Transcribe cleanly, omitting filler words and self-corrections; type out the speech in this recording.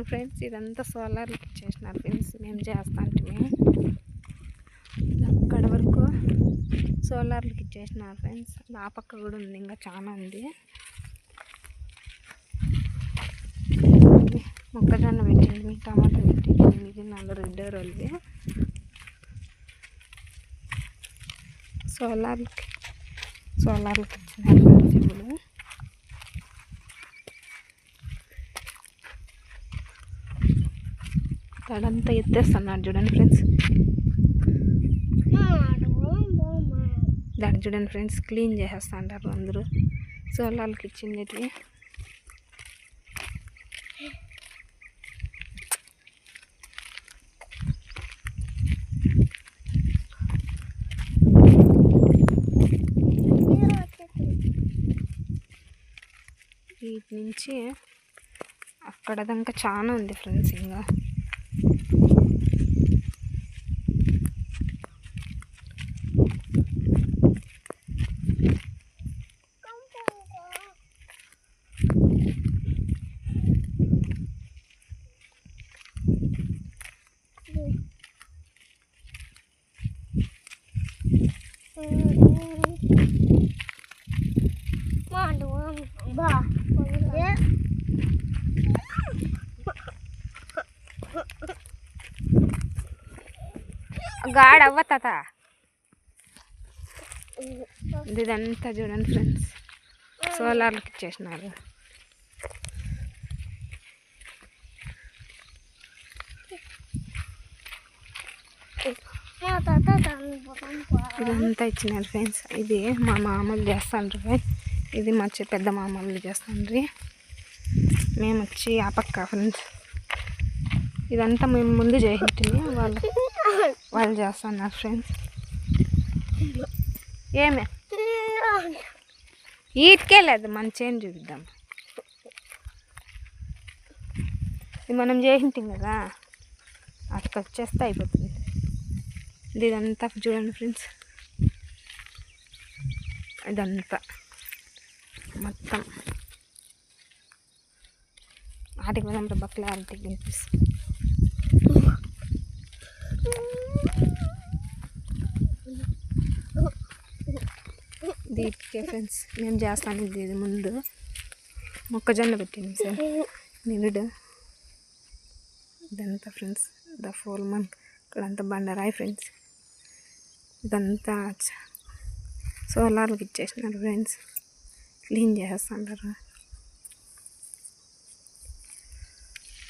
Friends ఇదంతా సోలార్కి ఇచ్చేసినారు friends. మేము చేస్తా అంటే అక్కడ వరకు సోలార్కి ఇచ్చేసినారు ఫ్రెండ్స్. ఆ పక్క కూడా ఉంది, ఇంకా చాలా ఉంది. మొక్కజొన్న పెట్టింది, టమాటా పెట్టింది, ఇది 4 రెడ్డోరోళ్ళవి. సోలార్కి ఇచ్చినారు ఫ్రెండ్స్. ఇప్పుడు అదంతా ఎత్తేస్తున్నారు చూడండి ఫ్రెండ్స్. దాన్ని చూడండి ఫ్రెండ్స్, క్లీన్ చేసేస్తా అంటారు అందరూ సోలార్కి ఇచ్చింది. వీటి నుంచి అక్కడ దాకా చాలా ఉంది ఫ్రెండ్స్. ఇంకా గాడ్ అవ్వ తాత. ఇదంతా చూడండి ఫ్రెండ్స్, సోలార్కి ఇచ్చేసినారు. ఇదంతా ఇచ్చినారు ఫ్రెండ్స్. ఇది మా మామూలు చేస్తాండ్రు ఫ్రెండ్స్. ఇది మా పెద్ద మామూలు చేస్తాండ్రి. మేము వచ్చి ఆ పక్క ఫ్రెండ్స్. ఇదంతా మేము ముందు చేసింటిని, వాళ్ళు చేస్తున్నారు ఫ్రెండ్స్. ఏమే ఈటికే లేదు, మన చేంజ్ చూపిద్దాం. ఇది మనం చేసింటాం కదా, అక్కడికి వచ్చేస్తే అయిపోతుంది. ఇదంతా చూడండి ఫ్రెండ్స్, ఇదంతా మొత్తం ఆటికి పోయినప్పుడు బక్కల ఆటికి కనిపిస్తుంది. దీటికే ఫ్రెండ్స్ మేము చేస్తాను. ఇది ముందు మొక్కజొన్న పెట్టింది సార్ నిరుడు. ఇదంతా ఫ్రెండ్స్ ద ఫోల్మన్, ఇక్కడంతా బండరాయి ఫ్రెండ్స్. ఇదంతా సోలార్కి ఇచ్చేసినారు ఫ్రెండ్స్, క్లీన్ చేస్తుంటారు.